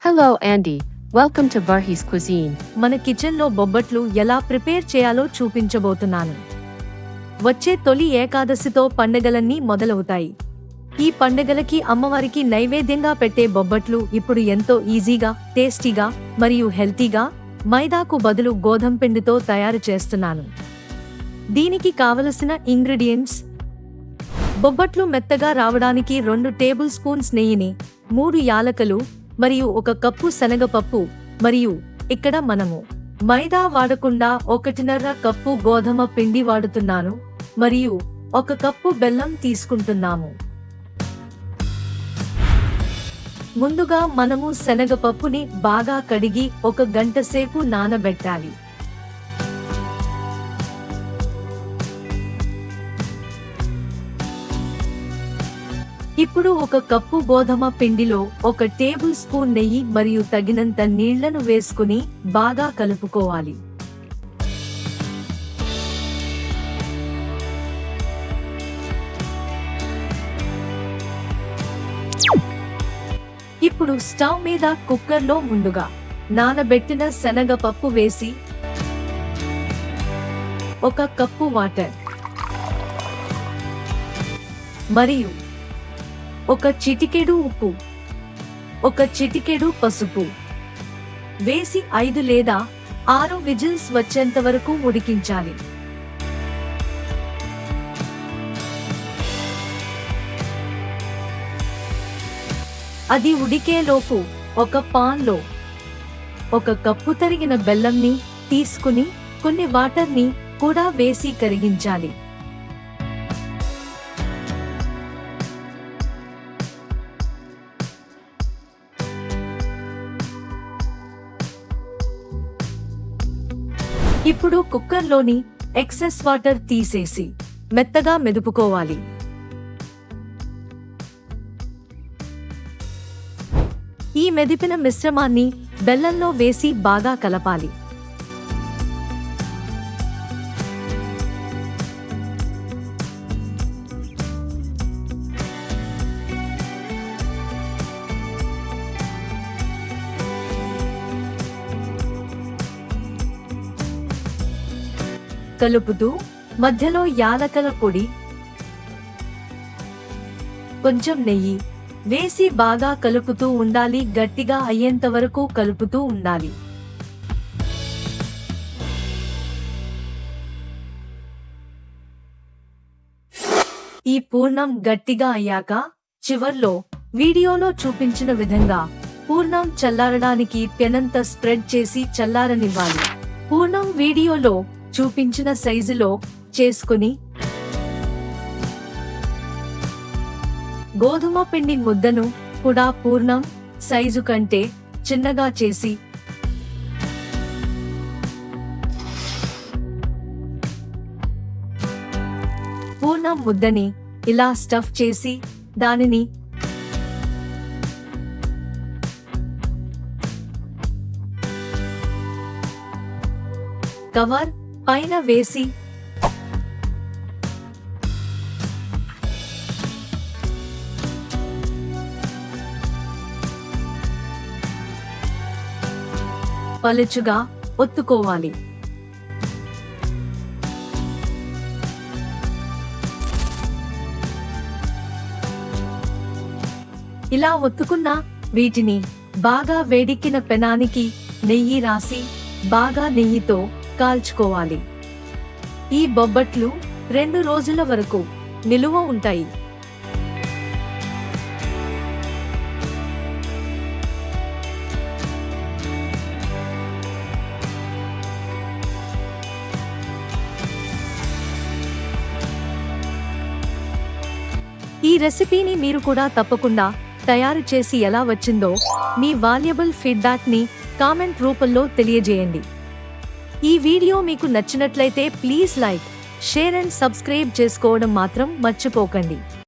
Hello Andy, welcome to Varhis Cuisine. మన కిచెన్లో బొబ్బట్లు ఎలా ప్రిపేర్ చేయాలో చూపించబోతున్నాను. వచ్చే తొలి ఏకాదశితో పండగలన్నీ మొదలవుతాయి. ఈ పండగలకి అమ్మవారికి నైవేద్యంగా పెట్టే బొబ్బట్లు ఇప్పుడు ఎంతో ఈజీగా, టేస్టీగా మరియు హెల్తీగా మైదాకు బదులు గోధుమ పిండితో తయారు చేస్తున్నాను. దీనికి కావలసిన ఇంగ్రీడియంట్స్: బొబ్బట్లు మెత్తగా రావడానికి 2 టేబుల్ స్పూన్స్ నెయ్యిని, 3 యాలకులు మరియు 1 కప్పు శనగపప్పు, మరియు ఇక్కడ మనము మైదా వాడకుండా 1.5 కప్పు గోధుమ పిండి వాడుతున్నాను మరియు 1 కప్పు బెల్లం తీసుకుంటున్నాము. ముందుగా మనము శనగపప్పుని బాగా కడిగి 1 గంట సేపు నానబెట్టాలి. ఇప్పుడు 1 కప్పు గోధుమ పిండిలో 1 టేబుల్ స్పూన్ నెయ్యి మరియు తగినంత నీళ్లను వేసుకుని బాగా కలుపుకోవాలి. ఇప్పుడు స్టవ్ మీద కుక్కర్లో ముందుగా నానబెట్టిన శనగపప్పు వేసి 1 కప్పు వాటర్ మరియు 1 చిటికెడు ఉప్పు, 1 చిటికెడు పసుపు వేసి 5 లేదా 6 విజిల్స్ వచ్చేంత వరకు ఉడికించాలి. అది ఉడికేలోపు ఒక పాన్లో 1 కప్పు తరిగిన బెల్లంని తీసుకుని కొన్ని వాటర్ని కూడా వేసి కరిగించాలి. ఇప్పుడు కుక్కర్లోని ఎక్సెస్ వాటర్ తీసేసి మెత్తగా మెదుపుకోవాలి. ఈ మెదిపిన మిశ్రమాన్ని బెల్లంలో వేసి బాగా కలపాలి. కలుపుతూ మధ్యలో యాలకుల పొడి, కొంచెం నెయ్యి వేసి బాగా కలుపుతూ ఉండాలి. గట్టిగా అయ్యేంత వరకు కలుపుతూ ఉండాలి. ఈ పూర్ణం గట్టిగా అయ్యాక చివర్లో వీడియోలో చూపించిన విధంగా పూర్ణం చల్లారడానికి పెనంత స్ప్రెడ్ చేసి చల్లారనివ్వాలి. పూర్ణం వీడియోలో చూపించిన సైజులో చేసుకుని గోధుమ పిండి ముద్దను కూడా పూర్ణం సైజు కంటే చిన్నగా చేసి పూర్ణం ముద్దని ఇలా స్టఫ్ చేసి దానిని కవర్ పైన వేసి పలుచగా ఒత్తుకోవాలి. ఇలా ఒత్తుకున్న వీటిని బాగా వేడెక్కిన పెనానికి నెయ్యి రాసి బాగా నెయ్యితో కాల్చుకోవాలి. ఈ బొబ్బట్లు 2 రోజుల వరకు నిలువ ఉంటాయి. ఈ రెసిపీని మీరు కూడా తప్పకుండా తయారు చేసి ఎలా వచ్చిందో మీ వాల్యుబుల్ ఫీడ్బ్యాక్ ని కామెంట్ రూపంలో తెలియజేయండి. ఈ వీడియో మీకు నచ్చినట్లయితే please like, share and subscribe చేసుకోవడం మాత్రం మర్చిపోకండి.